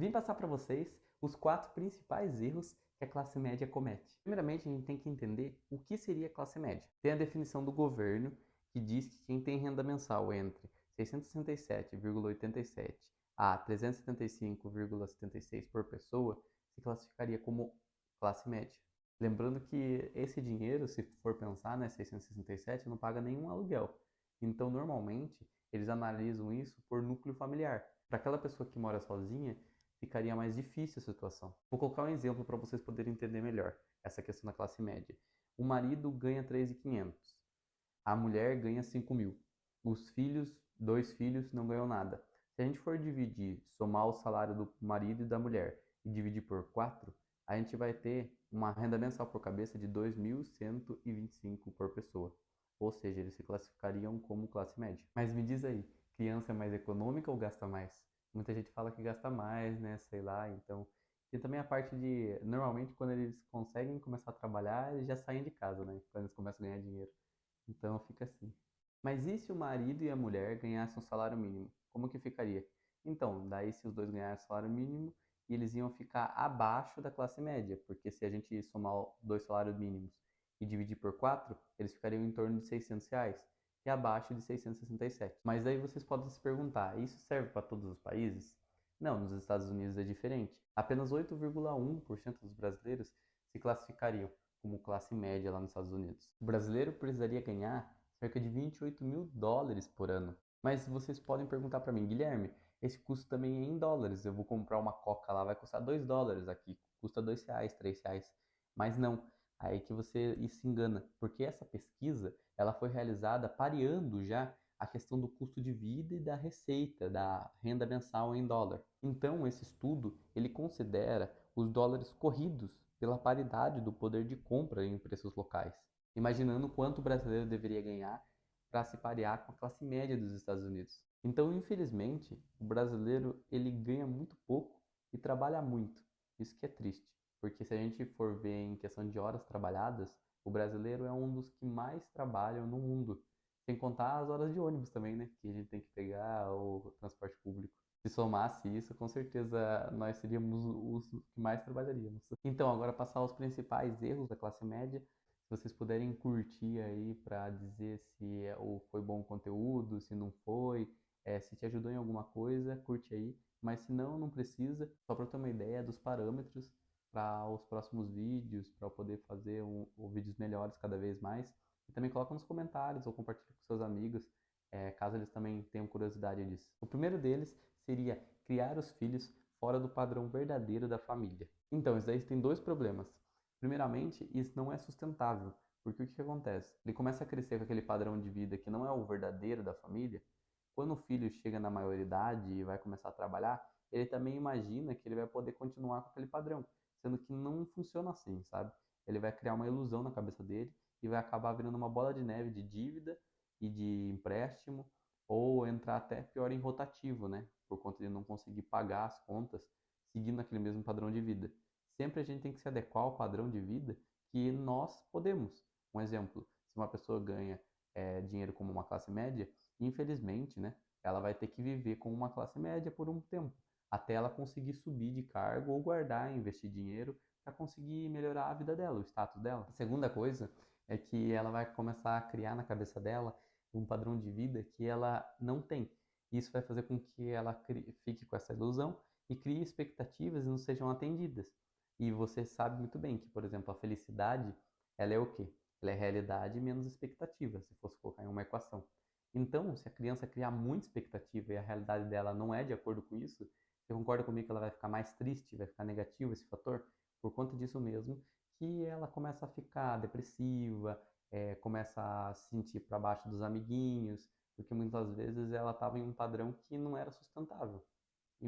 Vim passar para vocês os 4 principais erros que a classe média comete. Primeiramente, a gente tem que entender o que seria a classe média. Tem a definição do governo, que diz que quem tem renda mensal entre 667,87 a 375,76 por pessoa se classificaria como classe média. Lembrando que esse dinheiro, se for pensar, né, 667, não paga nenhum aluguel. Então, normalmente, eles analisam isso por núcleo familiar. Para aquela pessoa que mora sozinha, ficaria mais difícil a situação. Vou colocar um exemplo para vocês poderem entender melhor essa questão da classe média. O marido ganha 3.500, a mulher ganha 5.000. Os filhos, 2 filhos, não ganham nada. Se a gente for dividir, somar o salário do marido e da mulher e dividir por 4, a gente vai ter uma renda mensal por cabeça de 2.125 por pessoa. Ou seja, eles se classificariam como classe média. Mas me diz aí, criança é mais econômica ou gasta mais? Muita gente fala que gasta mais, né? Sei lá, então. E também a parte de, normalmente, quando eles conseguem começar a trabalhar, eles já saem de casa, né? Quando eles começam a ganhar dinheiro. Então fica assim. Mas e se o marido e a mulher ganhassem um salário mínimo? Como que ficaria? Então, daí se os dois ganhassem salário mínimo, eles iam ficar abaixo da classe média, porque se a gente somar dois salários mínimos e dividir por 4, eles ficariam em torno de R$ 600, que é abaixo de 667. Mas daí vocês podem se perguntar, isso serve para todos os países? Não, nos Estados Unidos é diferente. Apenas 8,1% dos brasileiros se classificariam como classe média lá nos Estados Unidos. O brasileiro precisaria ganhar cerca de 28 mil dólares por ano. Mas vocês podem perguntar para mim, Guilherme, esse custo também é em dólares. Eu vou comprar uma coca lá, vai custar 2 dólares aqui, custa R$ 2, R$ 3. Mas não, aí que você se engana, porque essa pesquisa ela foi realizada pareando já a questão do custo de vida e da receita, da renda mensal em dólar. Então, esse estudo ele considera os dólares corridos pela paridade do poder de compra em preços locais, imaginando quanto o brasileiro deveria ganhar para se parear com a classe média dos Estados Unidos. Então, infelizmente, o brasileiro ele ganha muito pouco e trabalha muito. Isso que é triste, porque se a gente for ver em questão de horas trabalhadas, o brasileiro é um dos que mais trabalham no mundo. Sem contar as horas de ônibus também, né? Que a gente tem que pegar o transporte público. Se somasse isso, com certeza nós seríamos os que mais trabalharíamos. Então, agora passar os principais erros da classe média. Se vocês puderem curtir aí para dizer se foi bom o conteúdo, se não foi, se te ajudou em alguma coisa, curte aí. Mas se não, não precisa. Só para ter uma ideia dos parâmetros para os próximos vídeos, para eu poder fazer vídeos melhores cada vez mais. E também coloca nos comentários ou compartilha com seus amigos, caso eles também tenham curiosidade disso. O primeiro deles seria criar os filhos fora do padrão verdadeiro da família. Então, isso daí tem dois problemas. Primeiramente, isso não é sustentável, porque o que acontece? Ele começa a crescer com aquele padrão de vida que não é o verdadeiro da família. Quando o filho chega na maioridade e vai começar a trabalhar, ele também imagina que ele vai poder continuar com aquele padrão, sendo que não funciona assim, sabe? Ele vai criar uma ilusão na cabeça dele e vai acabar virando uma bola de neve de dívida e de empréstimo, ou entrar até pior em rotativo, né? Por conta de não conseguir pagar as contas seguindo aquele mesmo padrão de vida. Sempre a gente tem que se adequar ao padrão de vida que nós podemos. Um exemplo, se uma pessoa ganha dinheiro como uma classe média, infelizmente, né, ela vai ter que viver como uma classe média por um tempo, até ela conseguir subir de cargo ou guardar, investir dinheiro para conseguir melhorar a vida dela, o status dela. A segunda coisa é que ela vai começar a criar na cabeça dela um padrão de vida que ela não tem. Isso vai fazer com que ela fique com essa ilusão e crie expectativas e não sejam atendidas. E você sabe muito bem que, por exemplo, a felicidade, ela é o quê? Ela é realidade menos expectativa, se fosse colocar em uma equação. Então, se a criança criar muita expectativa e a realidade dela não é de acordo com isso, você concorda comigo que ela vai ficar mais triste, vai ficar negativa esse fator? Por conta disso mesmo, que ela começa a ficar depressiva, começa a se sentir para baixo dos amiguinhos, porque muitas vezes ela estava em um padrão que não era sustentável, e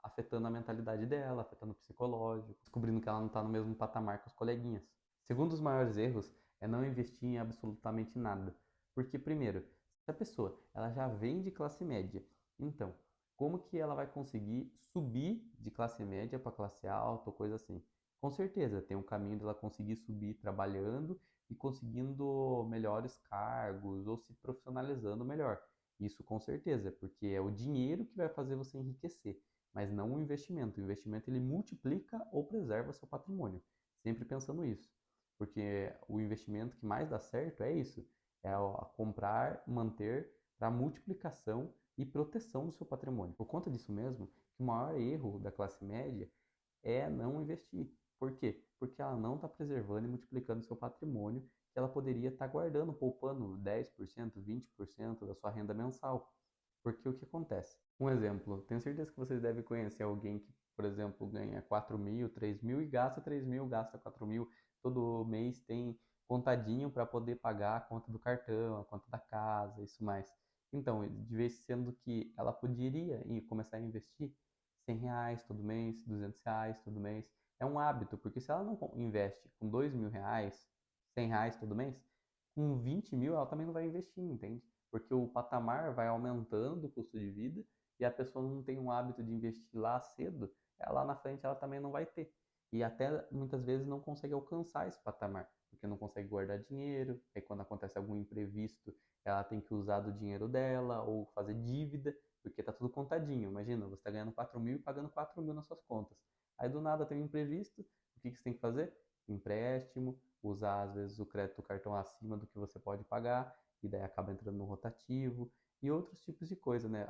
afetando a mentalidade dela, afetando o psicológico, descobrindo que ela não está no mesmo patamar que os coleguinhas. Segundo os maiores erros é não investir em absolutamente nada, porque primeiro, se a pessoa ela já vem de classe média, então como que ela vai conseguir subir de classe média para classe alta ou coisa assim? Com certeza, tem um caminho dela conseguir subir trabalhando e conseguindo melhores cargos ou se profissionalizando melhor. Isso com certeza, porque é o dinheiro que vai fazer você enriquecer. mas não o investimento. O investimento ele multiplica ou preserva seu patrimônio. Sempre pensando isso. Porque o investimento que mais dá certo é isso, é a comprar, manter para multiplicação e proteção do seu patrimônio. Por conta disso mesmo, que o maior erro da classe média é não investir. Por quê? Porque ela não está preservando e multiplicando seu patrimônio que ela poderia estar guardando, poupando 10%, 20% da sua renda mensal. Porque o que acontece? Um exemplo, tenho certeza que vocês devem conhecer alguém que, por exemplo, ganha 4 mil, 3 mil e gasta 3 mil, gasta 4 mil, todo mês tem contadinho para poder pagar a conta do cartão, a conta da casa, isso mais. Então, de vez sendo que ela poderia começar a investir R$ 100 todo mês, R$ 200 todo mês, é um hábito, porque se ela não investe com R$ 2.000, R$ 100 todo mês, com 20 mil ela também não vai investir, entende? Porque o patamar vai aumentando o custo de vida e a pessoa não tem um hábito de investir lá cedo, lá na frente ela também não vai ter. E até muitas vezes não consegue alcançar esse patamar, porque não consegue guardar dinheiro, aí quando acontece algum imprevisto, ela tem que usar do dinheiro dela ou fazer dívida, porque tá tudo contadinho. Imagina, você está ganhando 4 mil e pagando 4 mil nas suas contas. Aí do nada tem um imprevisto, o que você tem que fazer? Empréstimo, usar às vezes o crédito cartão acima do que você pode pagar, e daí acaba entrando no rotativo, e outros tipos de coisa, né?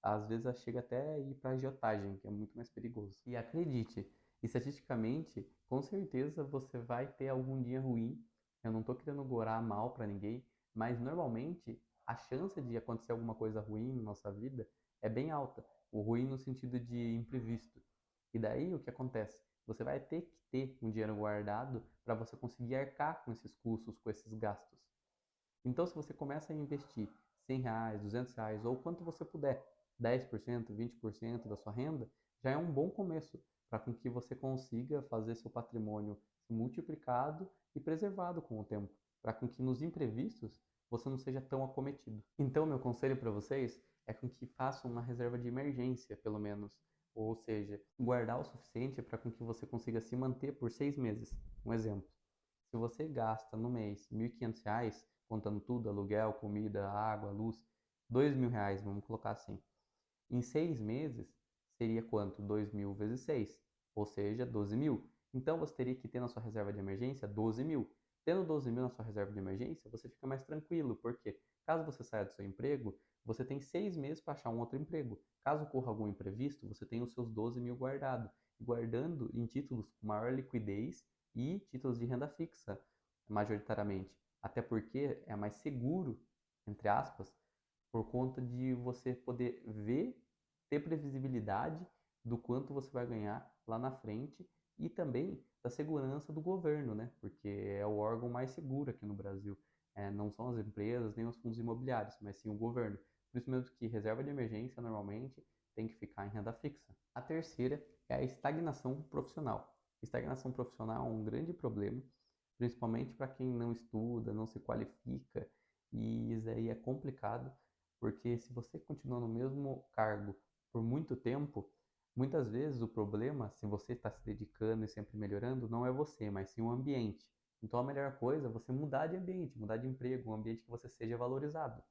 Às vezes chega até a ir para agiotagem, que é muito mais perigoso. E acredite, estatisticamente, com certeza você vai ter algum dia ruim. Eu não estou querendo gorar mal para ninguém, mas normalmente a chance de acontecer alguma coisa ruim na nossa vida é bem alta. O ruim no sentido de imprevisto. E daí o que acontece? Você vai ter que ter um dinheiro guardado para você conseguir arcar com esses custos, com esses gastos. Então, se você começa a investir R$ 100, R$ 200 ou quanto você puder, 10%, 20% da sua renda, já é um bom começo para com que você consiga fazer seu patrimônio multiplicado e preservado com o tempo, para com que nos imprevistos você não seja tão acometido. Então, meu conselho para vocês é com que façam uma reserva de emergência, pelo menos, ou seja, guardar o suficiente para com que você consiga se manter por 6 meses. Um exemplo, se você gasta no mês R$ 1.500, contando tudo, aluguel, comida, água, luz, R$ 2.000, vamos colocar assim. Em 6 meses, seria quanto? 2.000 vezes 6, ou seja, 12 mil. Então, você teria que ter na sua reserva de emergência 12 mil. Tendo 12 mil na sua reserva de emergência, você fica mais tranquilo, porque caso você saia do seu emprego, você tem 6 meses para achar um outro emprego. Caso ocorra algum imprevisto, você tem os seus 12 mil guardados. Guardando em títulos com maior liquidez e títulos de renda fixa, majoritariamente. Até porque é mais seguro, entre aspas, por conta de você poder ver, ter previsibilidade do quanto você vai ganhar lá na frente e também da segurança do governo, né? Porque é o órgão mais seguro aqui no Brasil. Não são as empresas nem os fundos imobiliários, mas sim o governo. Por isso mesmo que reserva de emergência normalmente tem que ficar em renda fixa. A terceira é a estagnação profissional. Estagnação profissional é um grande problema, principalmente para quem não estuda, não se qualifica, e isso aí é complicado, porque se você continua no mesmo cargo por muito tempo, muitas vezes o problema, se você está se dedicando e sempre melhorando, não é você, mas sim o ambiente. Então a melhor coisa é você mudar de ambiente, mudar de emprego, um ambiente que você seja valorizado.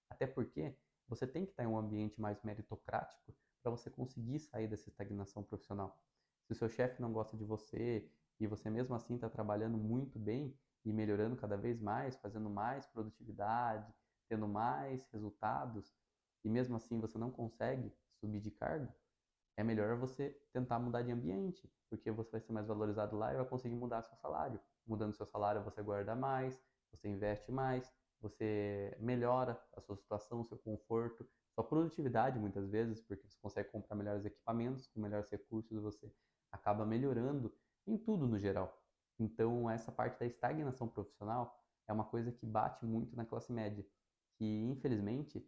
Até porque você tem que estar em um ambiente mais meritocrático para você conseguir sair dessa estagnação profissional. Se o seu chefe não gosta de você e você mesmo assim está trabalhando muito bem e melhorando cada vez mais, fazendo mais produtividade, tendo mais resultados, e mesmo assim você não consegue subir de cargo, é melhor você tentar mudar de ambiente, porque você vai ser mais valorizado lá e vai conseguir mudar seu salário. Mudando seu salário, você guarda mais, você investe mais, você melhora a sua situação, o seu conforto, sua produtividade muitas vezes, porque você consegue comprar melhores equipamentos, com melhores recursos, você acaba melhorando em tudo no geral. Então, essa parte da estagnação profissional é uma coisa que bate muito na classe média, que infelizmente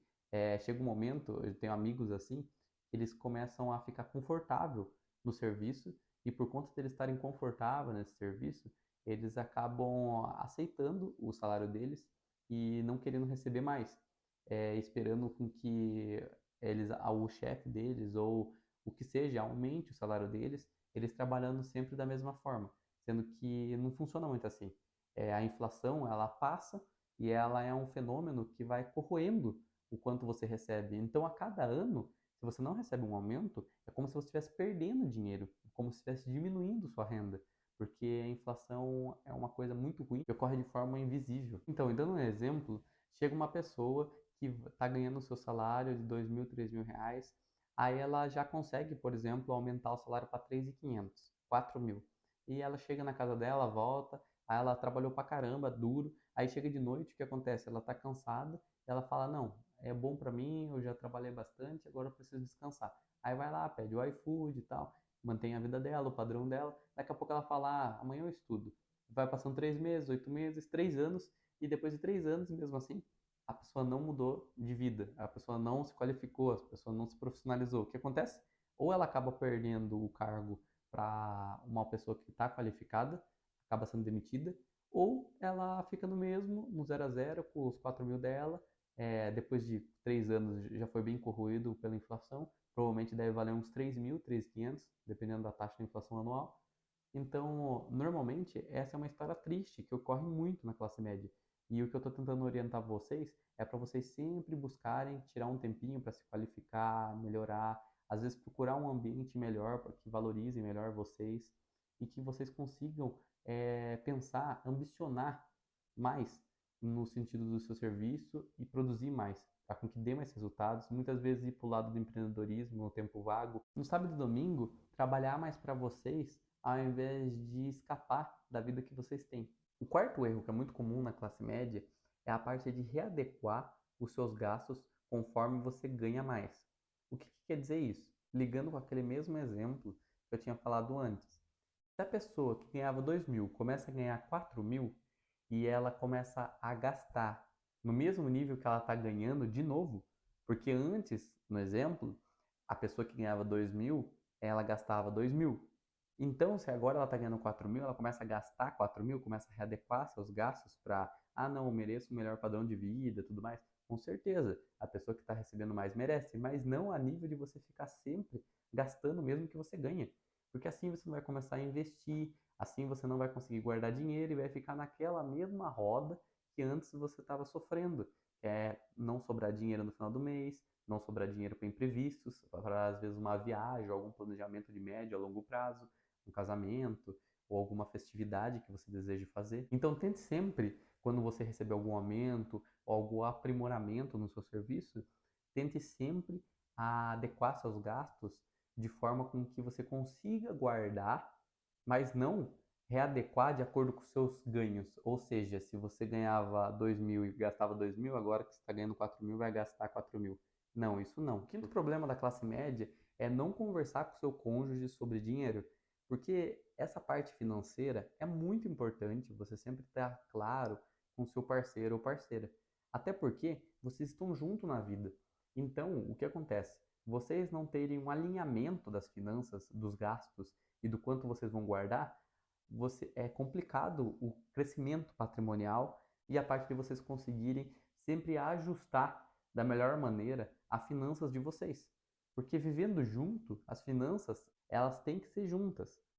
chega um momento, eu tenho amigos assim, que eles começam a ficar confortável no serviço e por conta deles estarem confortáveis nesse serviço, eles acabam aceitando o salário deles e não querendo receber mais, esperando com que o chefe deles ou o que seja aumente o salário deles, eles trabalhando sempre da mesma forma, sendo que não funciona muito assim. A inflação ela passa e ela é um fenômeno que vai corroendo o quanto você recebe. Então, a cada ano, se Se você não recebe um aumento, é como se você estivesse perdendo dinheiro, como se estivesse diminuindo sua renda, porque a inflação é uma coisa muito ruim que ocorre de forma invisível. Então, e dando um exemplo, chega uma pessoa que está ganhando o seu salário de 2.000, 3.000 reais, aí ela já consegue, por exemplo, aumentar o salário para 3.500, 4.000. E ela chega na casa dela, volta, aí ela trabalhou pra caramba, duro, aí chega de noite, o que acontece? Ela tá cansada, ela fala, não, é bom pra mim, eu já trabalhei bastante, agora eu preciso descansar. Aí vai lá, pede o iFood e tal, mantém a vida dela, o padrão dela, daqui a pouco ela fala, amanhã eu estudo. Vai passando 3 meses, 8 meses, 3 anos, e depois de 3 anos, mesmo assim, a pessoa não mudou de vida, a pessoa não se qualificou, a pessoa não se profissionalizou. O que acontece? Ou ela acaba perdendo o cargo para uma pessoa que está qualificada, acaba sendo demitida, ou ela fica no mesmo, no 0 a 0, com os 4.000 dela, depois de 3 anos já foi bem corroído pela inflação, provavelmente deve valer uns 3.000, 3.500, dependendo da taxa de inflação anual. Então, normalmente, essa é uma história triste que ocorre muito na classe média. E o que eu estou tentando orientar vocês é para vocês sempre buscarem tirar um tempinho para se qualificar, melhorar, às vezes procurar um ambiente melhor para que valorize melhor vocês e que vocês consigam pensar, ambicionar mais no sentido do seu serviço e produzir mais, para com que dê mais resultados. Muitas vezes ir para o lado do empreendedorismo no tempo vago. No sábado e domingo, trabalhar mais para vocês ao invés de escapar da vida que vocês têm. O quarto erro, que é muito comum na classe média, é a parte de readequar os seus gastos conforme você ganha mais. O que quer dizer isso? Ligando com aquele mesmo exemplo que eu tinha falado antes. Se a pessoa que ganhava 2.000 começa a ganhar 4.000 e ela começa a gastar no mesmo nível que ela está ganhando de novo, porque antes, no exemplo, a pessoa que ganhava 2.000, ela gastava 2.000. Então, se agora ela está ganhando 4.000, ela começa a gastar 4.000, começa a readequar seus gastos para, não, eu mereço um melhor padrão de vida, tudo mais. Com certeza, a pessoa que está recebendo mais merece, mas não a nível de você ficar sempre gastando mesmo que você ganha. Porque assim você não vai começar a investir, assim você não vai conseguir guardar dinheiro e vai ficar naquela mesma roda que antes você estava sofrendo, que é não sobrar dinheiro no final do mês, não sobrar dinheiro para imprevistos, para às vezes uma viagem, algum planejamento de médio a longo prazo, um casamento ou alguma festividade que você deseja fazer. Então tente sempre, quando você receber algum aumento ou algum aprimoramento no seu serviço, tente sempre adequar seus gastos de forma com que você consiga guardar, mas não readequar de acordo com os seus ganhos. Ou seja, se você ganhava 2.000 e gastava 2.000, agora que você está ganhando 4.000, vai gastar 4.000. Não, isso não. O quinto problema da classe média é não conversar com seu cônjuge sobre dinheiro, porque essa parte financeira é muito importante, você sempre estar claro com seu parceiro ou parceira. Até porque vocês estão juntos na vida. Então, o que acontece? Vocês não terem um alinhamento das finanças, dos gastos e do quanto vocês vão guardar, é complicado o crescimento patrimonial e a parte de vocês conseguirem sempre ajustar da melhor maneira as finanças de vocês. Porque vivendo junto, as finanças, elas têm que ser juntas.